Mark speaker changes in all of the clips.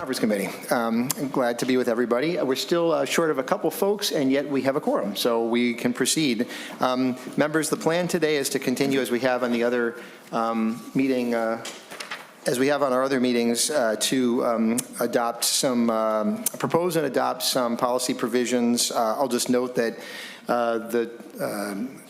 Speaker 1: Conference Committee. I'm glad to be with everybody. We're still short of a couple folks, and yet we have a quorum, so we can proceed. Members, the plan today is to continue as we have on the other meeting, as we have on our other meetings, to adopt some, propose and adopt some policy provisions. I'll just note that the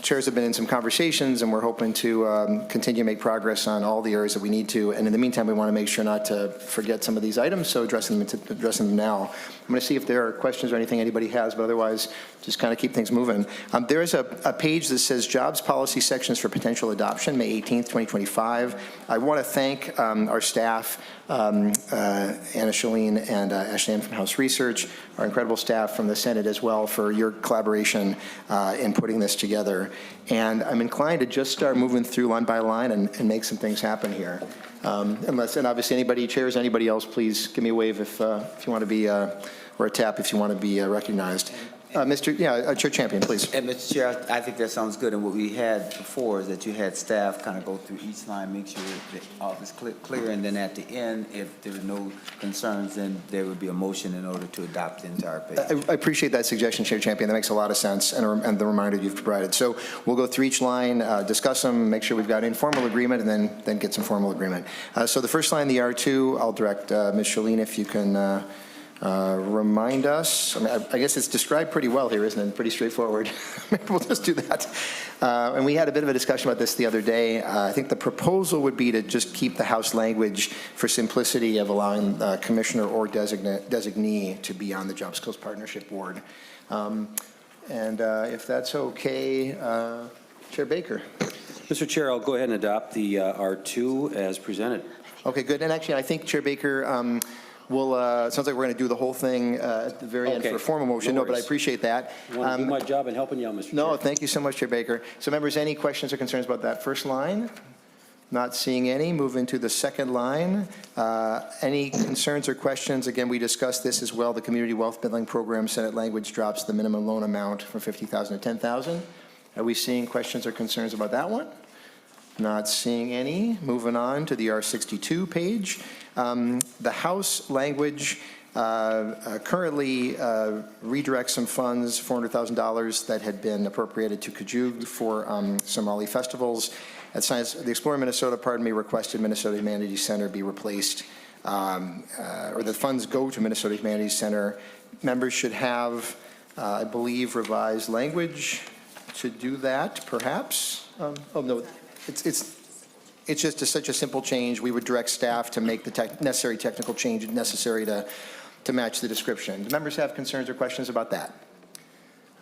Speaker 1: chairs have been in some conversations, and we're hoping to continue to make progress on all the areas that we need to. And in the meantime, we want to make sure not to forget some of these items, so addressing them now. I'm going to see if there are questions or anything anybody has, but otherwise, just kind of keep things moving. There is a page that says Jobs Policy Sections for Potential Adoption, May 18th, 2025. I want to thank our staff, Anna Shalene and Ashley Ann from House Research, our incredible staff from the Senate as well, for your collaboration in putting this together. And I'm inclined to just start moving through line by line and make some things happen here. Unless, and obviously anybody, chairs, anybody else, please give me a wave if you want to be, or a tap if you want to be recognized. Chair Champion, please.
Speaker 2: And Mr. Chair, I think that sounds good. And what we had before is that you had staff kind of go through each line, make sure that all is clear, and then at the end, if there are no concerns, then there would be a motion in order to adopt the entire page.
Speaker 1: I appreciate that suggestion, Chair Champion. That makes a lot of sense, and the reminder you've provided. So we'll go through each line, discuss them, make sure we've got informal agreement, and then get some formal agreement. So the first line, the R2, I'll direct Ms. Shalene if you can remind us. I mean, I guess it's described pretty well here, isn't it? Pretty straightforward. Maybe we'll just do that. And we had a bit of a discussion about this the other day. I think the proposal would be to just keep the House language for simplicity of allowing commissioner or designee to be on the Job Skills Partnership Board. If that's okay, Chair Baker.
Speaker 3: Mr. Chair, I'll go ahead and adopt the R2 as presented.
Speaker 1: Okay, good. And actually, I think, Chair Baker, sounds like we're going to do the whole thing at the very end for a formal motion. No, but I appreciate that.
Speaker 3: I want to do my job in helping you out, Mr. Chair.
Speaker 1: No, thank you so much, Chair Baker. So members, any questions or concerns about that first line? Not seeing any. Move into the second line. Any concerns or questions? Again, we discussed this as well. The Community Wealth Building Program, Senate language drops the minimum loan amount from $50,000 to $10,000. Are we seeing questions or concerns about that one? Not seeing any. Moving on to the R62 page. The House language currently redirects some funds, $400,000 that had been appropriated to Kajug for Somali festivals. The Explore Minnesota, requested Minnesota Humanities Center be replaced, or the funds go to Minnesota Humanities Center. Members should have, I believe, revised language to do that, perhaps. Oh, no. It's just such a simple change. We would direct staff to make the necessary technical change necessary to match the description. Do members have concerns or questions about that?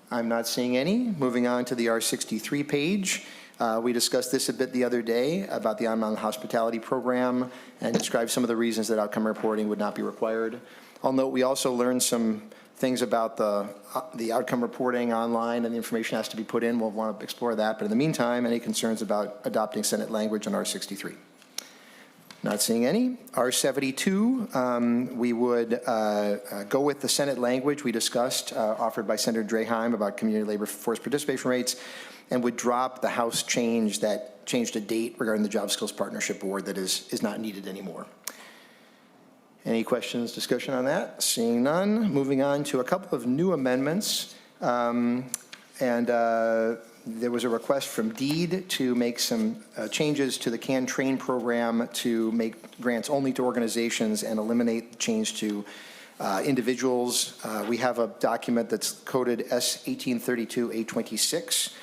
Speaker 1: I'm not seeing any. Moving on to the R63 page. We discussed this a bit the other day about the online hospitality program and described some of the reasons that outcome reporting would not be required. I'll note we also learned some things about the outcome reporting online, and the information has to be put in. We'll want to explore that. But in the meantime, any concerns about adopting Senate language on R63? Not seeing any. R72, we would go with the Senate language we discussed, offered by Senator Draheim about community labor force participation rates, and would drop the House change that changed a date regarding the Job Skills Partnership Board that is not needed anymore. Any questions, discussion on that? Seeing none. Moving on to a couple of new amendments. There was a request from DEED to make some changes to the CAN Train program to make grants only to organizations and eliminate the change to individuals. We have a document that's coded S1832-826.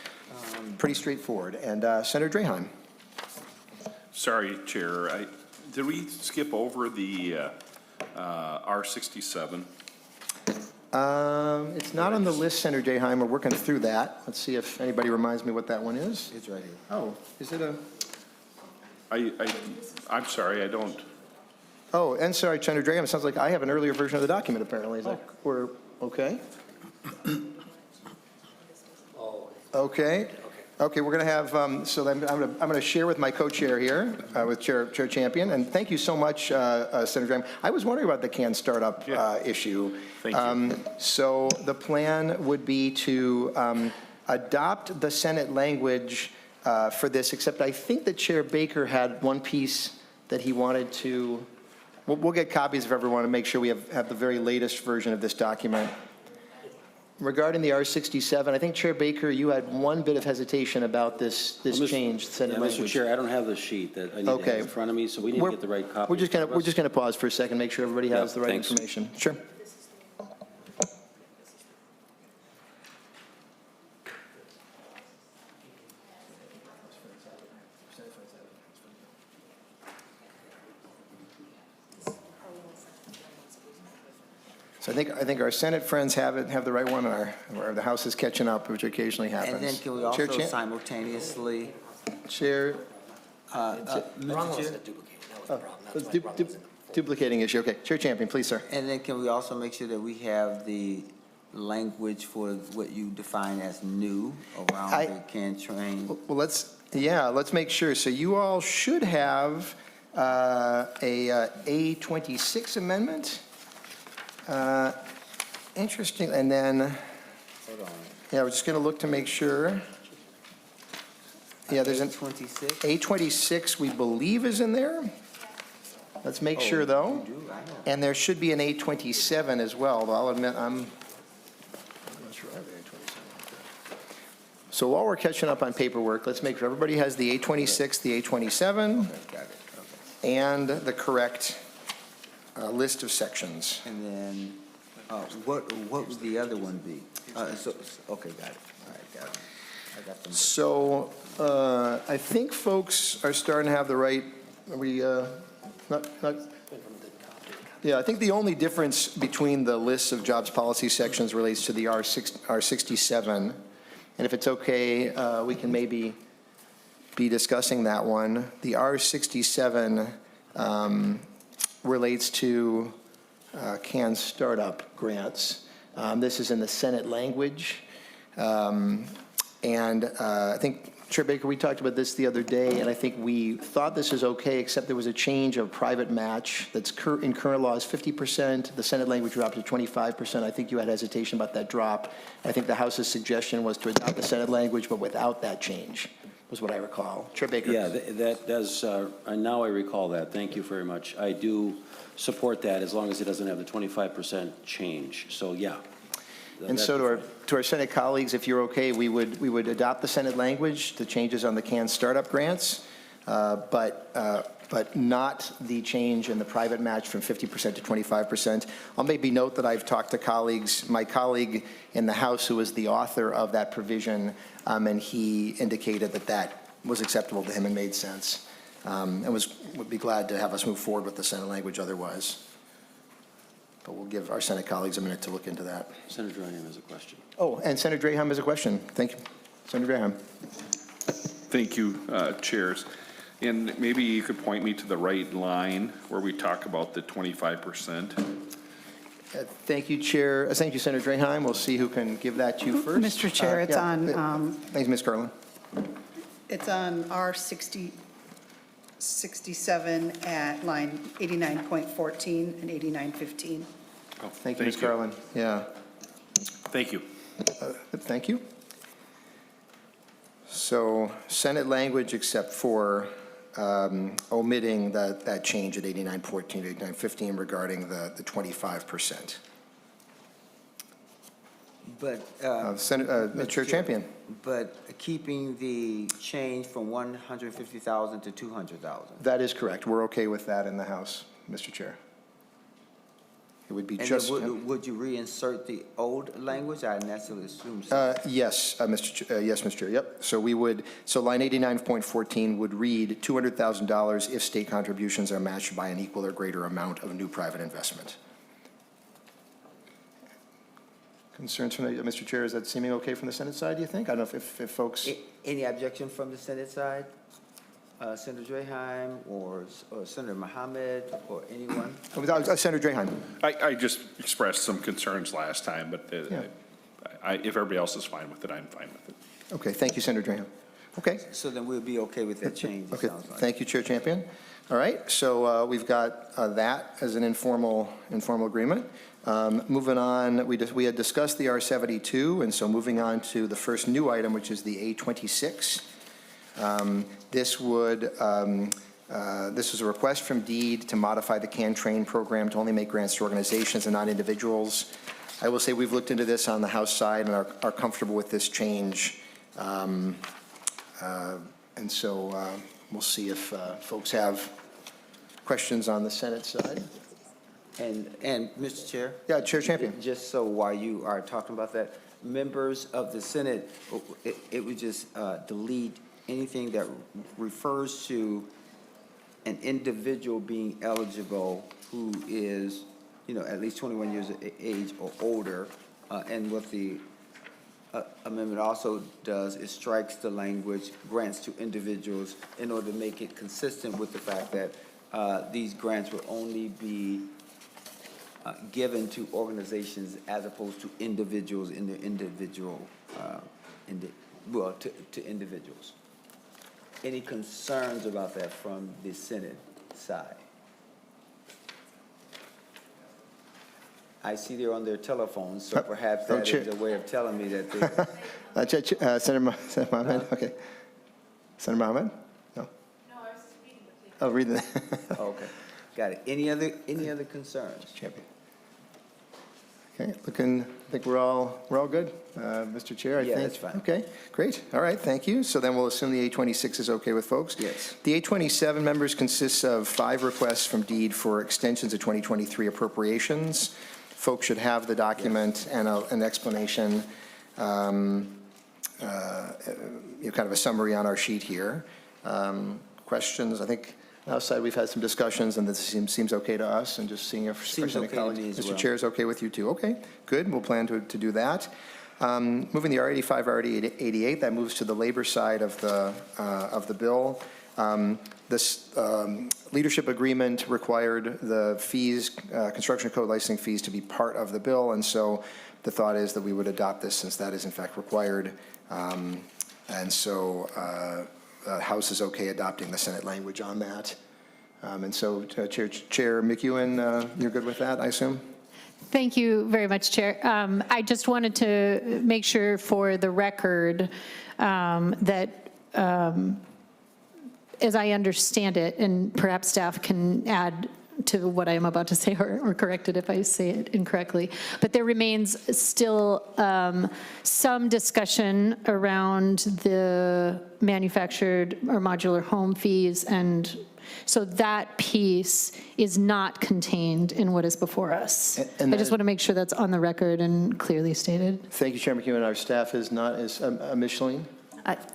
Speaker 1: Pretty straightforward. And Senator Draheim.
Speaker 4: Sorry, Chair. Did we skip over the R67?
Speaker 1: It's not on the list, Senator Draheim. We're working through that. Let's see if anybody reminds me what that one is.
Speaker 2: It's right here.
Speaker 1: Oh, is it a?
Speaker 4: I'm sorry, I don't.
Speaker 1: Oh, and sorry, Senator Draheim. It sounds like I have an earlier version of the document. Apparently, we're okay. Okay. Okay, we're going to have, so I'm going to share with my co-chair here, with Chair Champion, and thank you so much, Senator Graham. I was wondering about the CAN startup issue.
Speaker 4: Thank you.
Speaker 1: So the plan would be to adopt the Senate language for this, except I think that Chair Baker had one piece that he wanted to we'll get copies if everyone to make sure we have the very latest version of this document. Regarding the R67, I think Chair Baker, you had one bit of hesitation about this change.
Speaker 3: Yeah,
Speaker 1: Senate
Speaker 3: Mr.
Speaker 1: language.
Speaker 3: Chair, I don't have the sheet that I need to
Speaker 1: Okay.
Speaker 3: have in front of me, so we need to get the right copy.
Speaker 1: We're just
Speaker 3: in front of us.
Speaker 1: going to pause for a second, make sure everybody has
Speaker 3: Yeah,
Speaker 1: the right
Speaker 3: thanks.
Speaker 1: information. Sure. So I think our Senate friends have the right one, or the House is catching up, which occasionally happens.
Speaker 2: And then can we
Speaker 1: Chair
Speaker 2: also
Speaker 1: Chan-
Speaker 2: simultaneously,
Speaker 1: Chair,
Speaker 2: Mr. Chair?
Speaker 1: duplicating issue. Okay, Chair Champion, please, sir.
Speaker 2: And then can we also make sure that we have the language for what you define as new around the can train?
Speaker 1: Well, let's make sure. So you all should have a A26 amendment. Interesting, and then,
Speaker 2: Hold on.
Speaker 1: yeah, we're just going to look to make sure. Yeah, there's an
Speaker 2: 26?
Speaker 1: A26, we believe is in there. Let's make sure, though.
Speaker 2: You do, I know.
Speaker 1: And there should be an A27 as well, though I'll admit I'm not sure I have the A27. So while we're catching up on paperwork, let's make sure everybody has the A26, the A27,
Speaker 2: Got it, okay.
Speaker 1: and the correct list of sections.
Speaker 2: And then, what would the other one be? Okay, got it. All right, got it. I got them.
Speaker 1: So I think folks are starting to have the right, yeah, I think the only difference between the lists of jobs policy sections relates to the R67. And if it's okay, we can maybe be discussing that one. The R67 relates to CAN startup grants. This is in the Senate language. And I think, Chair Baker, we talked about this the other day, and I think we thought this is okay, except there was a change of private match that's in current law is 50%. The Senate language dropped to 25%. I think you had hesitation about that drop. I think the House's suggestion was to adopt the Senate language, but without that change, was what I recall. Chair Baker.
Speaker 3: Yeah, that does, now I recall that. Thank you very much. I do support that as long as it doesn't have the 25% change. So, yeah.
Speaker 1: And so to our Senate colleagues, if you're okay, we would adopt the Senate language, the changes on the CAN startup grants, but not the change in the private match from 50% to 25%. I'll maybe note that I've talked to colleagues, my colleague in the House who is the author of that provision, and he indicated that that was acceptable to him and made sense, and would be glad to have us move forward with the Senate language otherwise. But we'll give our Senate colleagues a minute to look into that.
Speaker 3: Senator Ryan has a question.
Speaker 1: Oh, and Senator Draheim has a question. Thank you. Senator Draheim.
Speaker 4: Thank you, chairs. And maybe you could point me to the right line where we talk about the 25%.
Speaker 1: Thank you, Chair. Thank you, Senator Draheim. We'll see who can give that to you first.
Speaker 5: Mr. Chair, it's on,
Speaker 1: Thanks, Ms. Carlin.
Speaker 5: it's on R67 at line 89.14 and 89.15.
Speaker 4: Oh,
Speaker 1: Thank you, Ms. Carlin. Yeah,
Speaker 4: Thank you.
Speaker 1: thank you. So Senate language except for omitting that change at 89.14 to 89.15 regarding the 25%.
Speaker 2: But,
Speaker 1: Chair Champion.
Speaker 2: but keeping the change from 150,000 to 200,000.
Speaker 1: That is correct. We're okay with that in the House, Mr. Chair. It would be
Speaker 2: And
Speaker 1: just.
Speaker 2: then would you reinsert the old language? I necessarily assume so.
Speaker 1: Yes, Mr. Chair, yep. So so line 89.14 would read $200,000 if state contributions are matched by an equal or greater amount of new private investment. Concerns from Mr. Chair, is that seeming okay from the Senate side, do you think? I don't know if folks.
Speaker 2: Any objection from the Senate side? Senator Draheim or Senator Mohammed or anyone?
Speaker 1: Senator Draheim.
Speaker 4: I just expressed some concerns last time, but if everybody else is fine with it, I'm fine with it.
Speaker 1: Okay, thank you, Senator Draheim. Okay.
Speaker 2: So then we'll be okay with that change, it
Speaker 1: Okay,
Speaker 2: sounds like.
Speaker 1: thank you, Chair Champion. All right, so we've got that as an informal agreement. Moving on, we had discussed the R72, and so moving on to the first new item, which is the A26. This would This was a request from DEED to modify the CAN Train program to only make grants to organizations and not individuals. I will say we've looked into this on the House side and are comfortable with this change. And so we'll see if folks have questions on the Senate side.
Speaker 2: And Mr. Chair?
Speaker 1: Yeah, Chair Champion.
Speaker 2: Just so while you are talking about that, members of the Senate, it would just delete anything that refers to an individual being eligible who is, at least 21 years of age or older. And what the amendment also does is strikes the language grants to individuals in order to make it consistent with the fact that these grants will only be given to organizations as opposed to individuals in their individual, to individuals. Any concerns about that from the Senate side? I see they're on their telephones, so perhaps that is a way of telling me that they...
Speaker 1: Senator Mohammed, okay. Senator Mohammed? No? No, I was just reading the paper. Oh, reading the...
Speaker 2: Okay, got it. Any other concerns?
Speaker 1: Champion. Okay, I think we're all good, Mr. Chair, I think.
Speaker 2: Yeah, that's fine.
Speaker 1: Okay, great. All right, thank you. So then we'll assume the 826 is okay with folks?
Speaker 2: Yes.
Speaker 1: The 827 members consists of 5 requests from DEED for extensions of 2023 appropriations. Folks should have the document and an explanation, kind of a summary on our sheet here. Questions? I think outside we've had some discussions, and this seems okay to us, and just seeing if
Speaker 2: Seems okay to me as
Speaker 1: Mr.
Speaker 2: well.
Speaker 1: Chair is okay with you too. Okay, good. We'll plan to do that. Moving the R85, R88, that moves to the labor side of the bill. This leadership agreement required the fees, construction code licensing fees, to be part of the bill, and so the thought is that we would adopt this since that is in fact required. And so House is okay adopting the Senate language on that. And so Chair McEwen, you're good with that, I assume?
Speaker 6: Thank you very much, Chair. I just wanted to make sure for the record that as I understand it, and perhaps staff can add to what I am about to say or correct it if I say it incorrectly, but there remains still some discussion around the manufactured or modular home fees, and so that piece is not contained in what is before us.
Speaker 1: And
Speaker 6: I just want to make sure that's on the record and clearly stated.
Speaker 1: Thank you, Chair McEwen. Our staff is not as Micheline.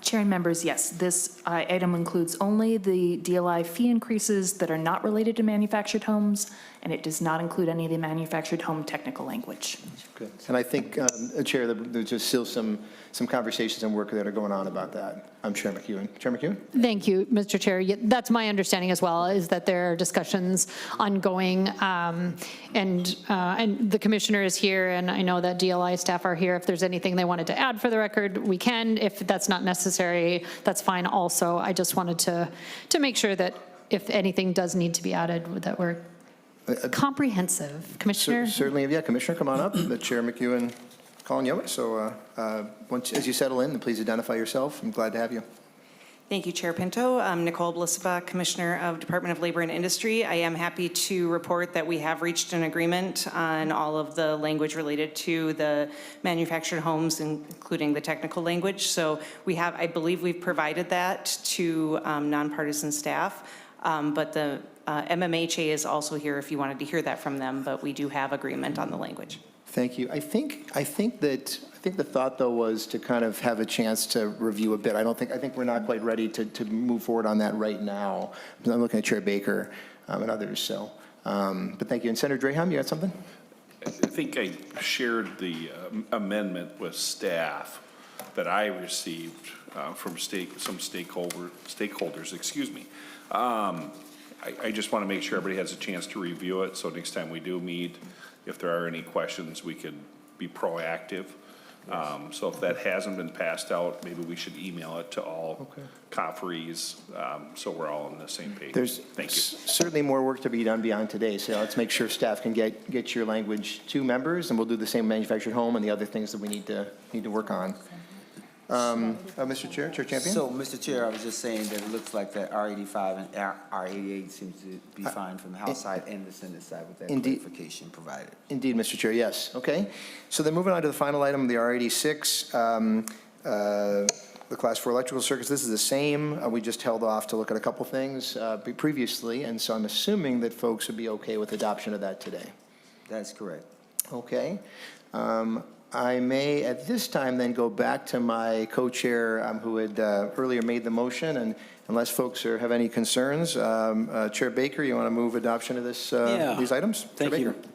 Speaker 7: Chair and members, yes, this item includes only the DLI fee increases that are not related to manufactured homes, and it does not include any of the manufactured home technical language.
Speaker 1: Good. And I think, Chair, there's just still some conversations and work that are going on about that. I'm Chair McEwen. Chair McEwen?
Speaker 6: Thank you, Mr. Chair. Yeah, that's my understanding as well, is that there are discussions ongoing, and the commissioner is here, and I know that DLI staff are here. If there's anything they wanted to add for the record, we can. If that's not necessary, that's fine also. I just wanted to make sure that if anything does need to be added, that we're comprehensive. Commissioner?
Speaker 1: Certainly, yeah. Commissioner, come on up. The Chair McEwen calling you. So as you settle in, please identify yourself. I'm glad to have you.
Speaker 8: Thank you, Chair Pinto. I'm Nicole Blisaba, Commissioner of Department of Labor and Industry. I am happy to report that we have reached an agreement on all of the language related to the manufactured homes, including the technical language. So we have, I believe we've provided that to nonpartisan staff, but the MMHA is also here if you wanted to hear that from them, but we do have agreement on the language.
Speaker 1: Thank you. I think the thought, though, was to kind of have a chance to review a bit. I think we're not quite ready to move forward on that right now. I'm looking at Chair Baker and others. So, but thank you. And Senator Draham, you had something?
Speaker 4: I think I shared the amendment with staff that I received from some stakeholders. Excuse me. I just want to make sure everybody has a chance to review it, so next time we do meet, if there are any questions, we could be proactive. So if that hasn't been passed out, maybe we should email it to all conferees, so we're all on the same page.
Speaker 1: There's
Speaker 4: Thank you.
Speaker 1: certainly more work to be done beyond today, so let's make sure staff can get your language to members, and we'll do the same manufactured home and the other things that we need to work on. Mr. Chair, Chair Champion?
Speaker 2: So, Mr. Chair, I was just saying that it looks like that R85 and R88 seems to be fine from the House side and the Senate side with that
Speaker 1: Indeed.
Speaker 2: clarification provided.
Speaker 1: Indeed, Mr. Chair, yes. Okay. So then moving on to the final item, the R86, the Class 4 electrical circuits. This is the same. We just held off to look at a couple things previously, and so I'm assuming that folks would be okay with adoption of that today.
Speaker 2: That's correct.
Speaker 1: Okay. I may, at this time, then go back to my co-chair who had earlier made the motion, and unless folks have any concerns, Chair Baker, you want to move adoption of this, these items?
Speaker 3: Thank
Speaker 1: Chair
Speaker 3: you.
Speaker 1: Baker?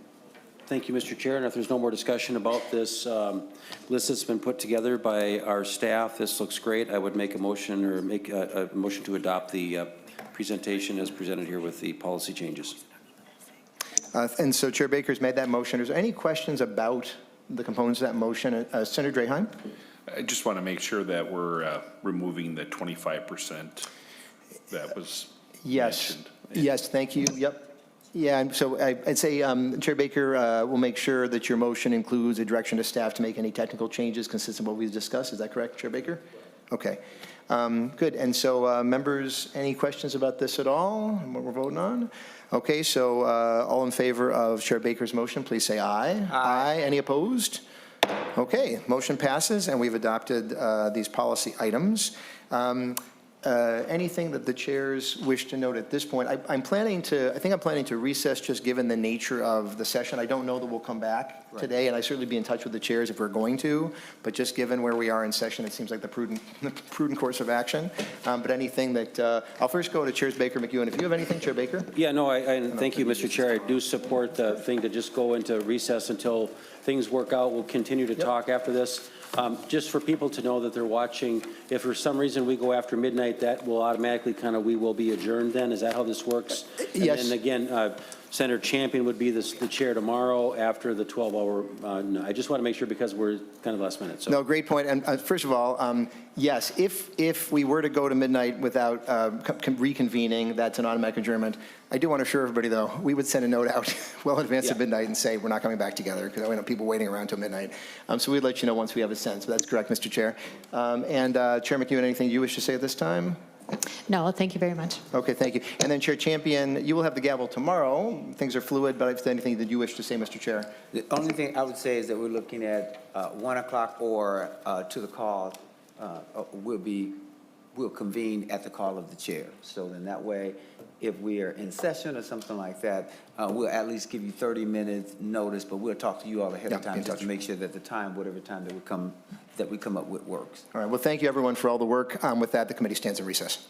Speaker 3: Thank you, Mr. Chair. And if there's no more discussion about this list that's been put together by our staff, this looks great. I would make a motion or make a motion to adopt the presentation as presented here with the policy changes.
Speaker 1: And so Chair Baker's made that motion. Is there any questions about the components of that motion? Senator Draheim?
Speaker 4: I just want to make sure that we're removing the 25% that was
Speaker 1: Yes.
Speaker 4: mentioned.
Speaker 1: Yes, thank you. Yep. Yeah, and so I'd say Chair Baker will make sure that your motion includes a direction to staff to make any technical changes consistent with what we've discussed. Is that correct, Chair Baker? Okay. Good. And so members, any questions about this at all and what we're voting on? Okay, so all in favor of Chair Baker's motion, please say aye. Aye. Any opposed? Okay, motion passes, and we've adopted these policy items. Anything that the chairs wish to note at this point? I think I'm planning to recess just given the nature of the session. I don't know that we'll come back today, and I certainly be in touch with the chairs if we're going to, but just given where we are in session, it seems like the prudent course of action. But anything that, I'll first go to Chairs Baker, McEwen. If you have anything, Chair Baker?
Speaker 3: Yeah, no, thank you, Mr. Chair. I do support the thing to just go into recess until things work out. We'll continue to talk after this. Just for people to know that they're watching, if for some reason we go after midnight, that will automatically we will be adjourned then? Is that how this works?
Speaker 1: Yes.
Speaker 3: And then again, Senator Champion would be the chair tomorrow after the 12-hour. No, I just want to make sure because we're kind of last minute. So.
Speaker 1: No, great point. And first of all, yes, if we were to go to midnight without reconvening, that's an automatic adjournment. I do want to assure everybody, though, we would send a note out well in advance of midnight and say we're not coming back together because I know people waiting around till midnight. So we'd let you know once we have a sense. But that's correct, Mr. Chair. And Chair McEwen, anything you wish to say at this time?
Speaker 6: No, thank you very much.
Speaker 1: Okay, thank you. And then Chair Champion, you will have the gavel tomorrow. Things are fluid, but if there's anything that you wish to say, Mr. Chair.
Speaker 2: The only thing I would say is that we're looking at 1 o'clock or to the call. We'll convene at the call of the chair. So then that way, if we are in session or something like that, we'll at least give you 30 minutes notice, but we'll talk to you all ahead of time just to make sure that the time, whatever time that we come up with works.
Speaker 1: All right, well, thank you, everyone, for all the work. With that, the committee stands in recess.